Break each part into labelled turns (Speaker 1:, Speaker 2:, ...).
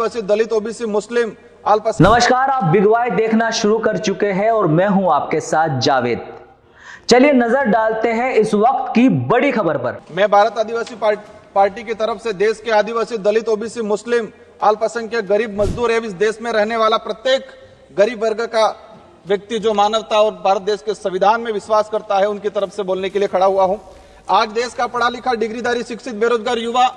Speaker 1: आदिवासी, दलित, OBC, मुस्लिम,
Speaker 2: नमस्कार, आप big Y देखना शुरू कर चुके हैं और मैं हूं आपके साथ जावेद। चलिए नजर डालते हैं इस वक्त की बड़ी खबर पर।
Speaker 1: मैं भारत आदिवासी पार्टी की तरफ से देश के आदिवासी, दलित, ओबीसी, मुस्लिम, अल्पसंख्यक, गरीब, मजदूर एवं इस देश में रहने वाला प्रत्येक गरीब वर्ग का व्यक्ति जो मानवता और भारत देश के संविधान में विश्वास करता है, उनकी तरफ से बोलने के लिए खड़ा हुआ हूं। आज देश का पढ़ा लिखा, डिग्रीधारी, शिक्षित, बेरोजगार युवा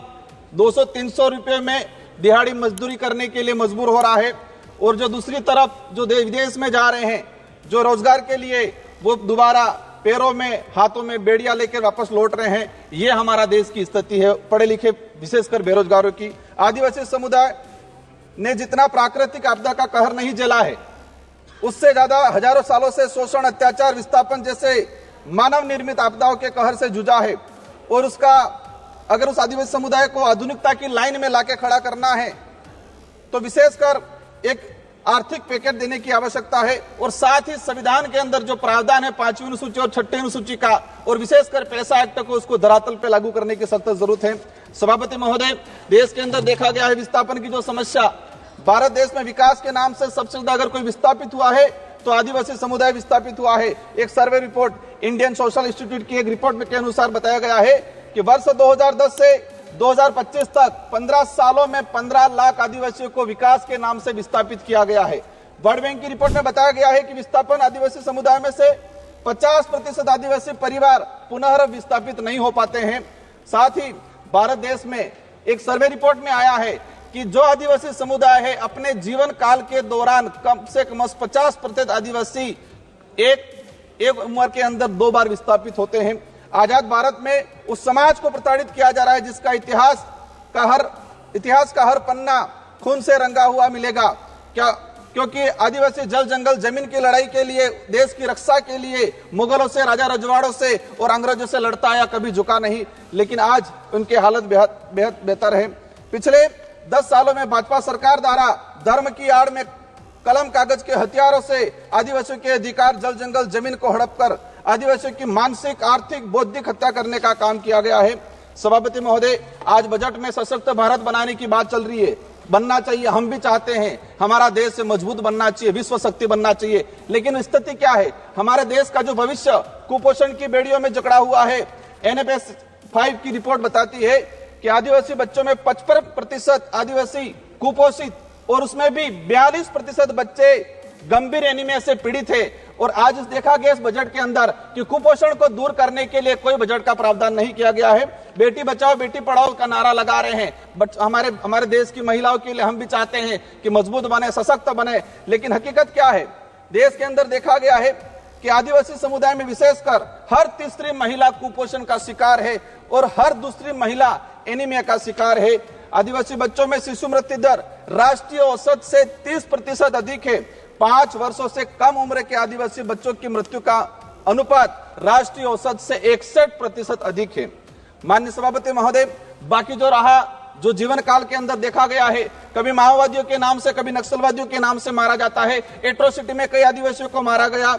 Speaker 1: 200-300 रुपए में दिहाड़ी मजदूरी करने के लिए मजबूर हो रहा है, और जो दूसरी तरफ जो विदेश में जा रहे हैं, जो रोजगार के लिए वो दोबारा पैरों में, हाथों में बेड़ियां लेकर वापस लौट रहे हैं। ये हमारा देश की स्थिति है, पढ़े लिखे विशेषकर बेरोजगारों की। आदिवासी समुदाय ने जितना प्राकृतिक आपदा का कहर नहीं झेला है, उससे ज्यादा हजारों सालों से शोषण, अत्याचार, विस्थापन जैसे मानव निर्मित आपदाओं के कहर से जूझा है। और उसका अगर उस आदिवासी समुदाय को आधुनिकता की लाइन में लाके खड़ा करना है तो विशेषकर एक आर्थिक पैकेज देने की आवश्यकता है, और साथ ही संविधान के अंदर जो प्रावधान है 5वीं अनुसूची और 6वीं अनुसूची का, और विशेषकर पैसा एक्ट को उसको धरातल पे लागू करने की सख्त जरूरत है। सभापति महोदय, देश के अंदर देखा गया है विस्थापन की जो समस्या, भारत देश में विकास के नाम से सबसे ज्यादा अगर कोई विस्थापित हुआ है तो आदिवासी समुदाय विस्थापित हुआ है। एक survey report Indian social institute की एक रिपोर्ट के अनुसार बताया गया है कि वर्ष 2010 से 2025 तक 15 सालों में 15 लाख आदिवासियों को विकास के नाम से विस्थापित किया गया है। वर्ल्ड बैंक की रिपोर्ट में बताया गया है कि विस्थापन आदिवासी समुदाय में से 50% आदिवासी परिवार पुनः विस्थापित नहीं हो पाते हैं। साथ ही भारत देश में एक सर्वे रिपोर्ट में आया है कि जो आदिवासी समुदाय है अपने जीवन काल के दौरान कम से कम 50% आदिवासी एक उम्र के अंदर 2 बार विस्थापित होते हैं। आजाद भारत में उस समाज को प्रताड़ित किया जा रहा है जिसका इतिहास का हर पन्ना खून से रंगा हुआ मिलेगा। क्या? क्योंकि आदिवासी जल जंगल जमीन की लड़ाई के लिए, देश की रक्षा के लिए मुगलों से, राजा रजवाड़ों से और अंग्रेजों से लड़ता आया, कभी झुका नहीं। लेकिन आज उनकी हालत बेहद बेहतर है। पिछले 10 सालों में भाजपा सरकार द्वारा धर्म की आड़ में कलम कागज के हथियारों से आदिवासियों के अधिकार, जल जंगल जमीन को हड़प कर आदिवासियों की मानसिक, आर्थिक, बौद्धिक हत्या करने का काम किया गया है। सभापति महोदय, आज बजट में सशक्त भारत बनाने की बात चल रही है। बनना चाहिए, हम भी चाहते हैं, हमारा देश से मजबूत बनना चाहिए, विश्व शक्ति बनना चाहिए। लेकिन स्थिति क्या है? हमारे देश का जो भविष्य कुपोषण की बेड़ियों में जकड़ा हुआ है। NFS 5 की रिपोर्ट बताती है कि आदिवासी बच्चों में 55% आदिवासी कुपोषित, और उसमें भी 42% बच्चे गंभीर एनीमिया से पीड़ित है। और आज देखा गया इस बजट के अंदर कि कुपोषण को दूर करने के लिए कोई बजट का प्रावधान नहीं किया गया है। बेटी बचाओ बेटी पढ़ाओ का नारा लगा रहे हैं, बट हमारे देश की महिलाओं के लिए हम भी चाहते हैं कि मजबूत बने, सशक्त बने। लेकिन हकीकत क्या है? देश के अंदर देखा गया है कि आदिवासी समुदाय में विशेषकर हर तीसरी महिला कुपोषण का शिकार है और हर दूसरी महिला एनीमिया का शिकार है। आदिवासी बच्चों में शिशु मृत्यु दर राष्ट्रीय औसत से 30% अधिक है। 5 वर्षों से कम उम्र के आदिवासी बच्चों की मृत्यु का अनुपात राष्ट्रीय औसत से 61% अधिक है। माननीय सभापति महोदय, बाकी जो रहा, जो जीवन काल के अंदर देखा गया है, कभी माओवादियों के नाम से, कभी नक्सलवादियों के नाम से मारा जाता है। एट्रोसिटी में कई आदिवासियों को मारा गया।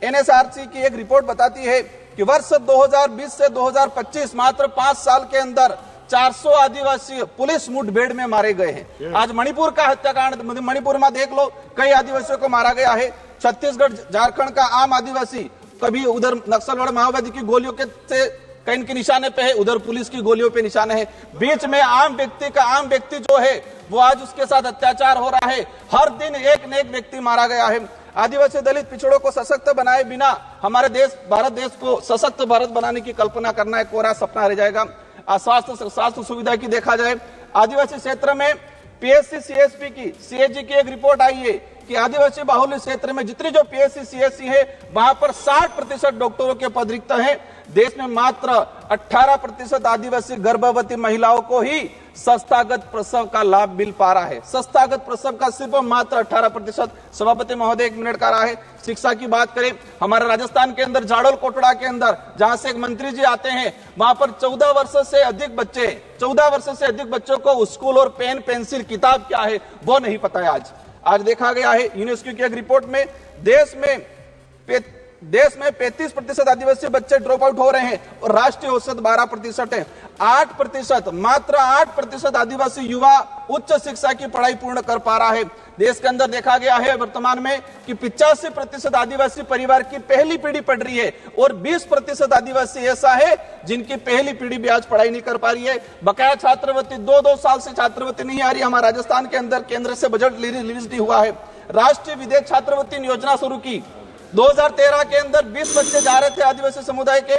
Speaker 1: NSRC की एक रिपोर्ट बताती है कि वर्ष 2020 से 2025 मात्र 5 साल के अंदर 400 आदिवासी पुलिस मुठभेड़ में मारे गए हैं। आज मणिपुर का हत्याकांड, मणिपुर में देख लो, कई आदिवासियों को मारा गया है। छत्तीसगढ़, झारखंड का आम आदिवासी कभी उधर नक्सलवाद, माओवादी की गोलियों के से कहीं के निशाने पे है, उधर पुलिस की गोलियों पे निशाने है। बीच में आम व्यक्ति जो है वो आज उसके साथ अत्याचार हो रहा है। हर दिन एक न एक व्यक्ति मारा गया है। आदिवासी, दलित, पिछड़ों को सशक्त बनाए बिना हमारे देश, भारत देश को सशक्त भारत बनाने की कल्पना करना एक कोरा सपना रह जाएगा। स्वास्थ्य सुविधा की देखा जाए, आदिवासी क्षेत्र में PSC CSP की, CAG की एक रिपोर्ट आई है कि आदिवासी बाहुल्य क्षेत्र में जितनी जो PSC CSC है वहां पर 60% डॉक्टरों के पद रिक्त हैं। देश में मात्र 18% आदिवासी गर्भवती महिलाओं को ही संस्थागत प्रसव का लाभ मिल पा रहा है। संस्थागत प्रसव का सिर्फ मात्र 18%। सभापति महोदय, 1 मिनट का रहा है। शिक्षा की बात करें, हमारे राजस्थान के अंदर जाडोल कोटड़ा के अंदर जहां से एक मंत्री जी आते हैं, वहां पर 14 वर्ष से अधिक बच्चों को स्कूल और पेन, पेंसिल, किताब क्या है वो नहीं पता है। आज देखा गया है यूनेस्को की एक रिपोर्ट में देश में देश में 35% आदिवासी बच्चे ड्रॉप आउट हो रहे हैं और राष्ट्रीय औसत 12% है। 8%, मात्र 8% आदिवासी युवा उच्च शिक्षा की पढ़ाई पूर्ण कर पा रहा है। देश के अंदर देखा गया है वर्तमान में कि 85% आदिवासी परिवार की पहली पीढ़ी पढ़ रही है और 20% आदिवासी ऐसा है जिनकी पहली पीढ़ी भी आज पढ़ाई नहीं कर पा रही है। बकाया छात्रवृत्ति 2-2 साल से छात्रवृत्ति नहीं आ रही। हमारे राजस्थान के अंदर केंद्र से बजट रिलीज नहीं हुआ है। राष्ट्रीय विदेश छात्रवृत्ति योजना शुरू की 2013 के अंदर 20 बच्चे जा रहे थे आदिवासी समुदाय के,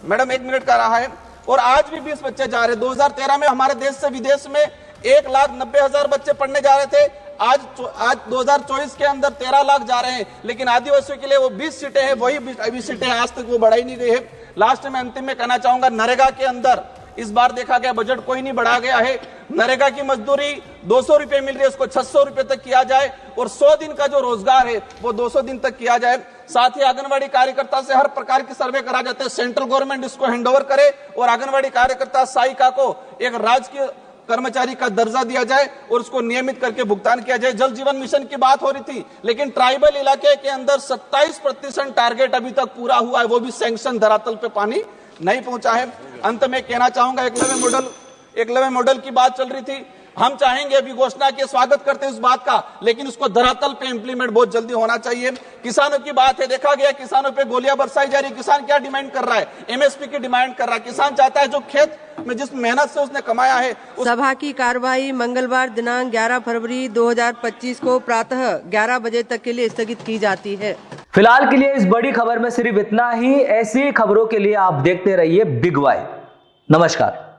Speaker 1: मैडम 1 मिनट का रहा है, और आज भी 20 बच्चे जा रहे। 2013 में हमारे देश से विदेश में 1,90,000 बच्चे पढ़ने जा रहे थे। आज 2024 के अंदर 13 लाख जा रहे हैं, लेकिन आदिवासियों के लिए वो 20 सीटें हैं, वही 20 सीटें आज तक वो बढ़ाई नहीं गई है। लास्ट में अंतिम में कहना चाहूंगा, नरेगा के अंदर इस बार देखा गया बजट कोई नहीं बढ़ा गया है। नरेगा की मजदूरी 200 रुपए मिल रही है, उसको 600 रुपए तक किया जाए और 100 दिन का जो रोजगार है वो 200 दिन तक किया जाए। साथ ही आंगनवाड़ी कार्यकर्ता से हर प्रकार की सर्वे करा जाते हैं, सेंट्रल गवर्नमेंट इसको हैंडओवर करे और आंगनवाड़ी कार्यकर्ता सहायिका को एक राजकीय कर्मचारी का दर्जा दिया जाए और उसको नियमित करके भुगतान किया जाए। जल जीवन मिशन की बात हो रही थी, लेकिन ट्राइबल इलाके के अंदर 27% टारगेट अभी तक पूरा हुआ है, वो भी सैंक्शन, धरातल पे पानी नहीं पहुंचा है। अंत में कहना चाहूंगा, एकलव्य मॉडल की बात चल रही थी। हम चाहेंगे, अभी घोषणा के स्वागत करते हैं इस बात का, लेकिन उसको धरातल पे इंप्लीमेंट बहुत जल्दी होना चाहिए। किसानों की बात है, देखा गया किसानों पे गोलियां बरसाई जा रही है। किसान क्या डिमांड कर रहा है? एमएसपी की डिमांड कर रहा है। किसान चाहता है जो खेत में जिस मेहनत से उसने कमाया है
Speaker 3: सभा की कार्यवाही मंगलवार दिनांक 11 फरवरी 2025 को प्रातः 11 बजे तक के लिए स्थगित की जाती है।
Speaker 2: फिलहाल के लिए इस बड़ी खबर में सिर्फ इतना ही। ऐसी खबरों के लिए आप देखते रहिए बिग वाई। नमस्कार।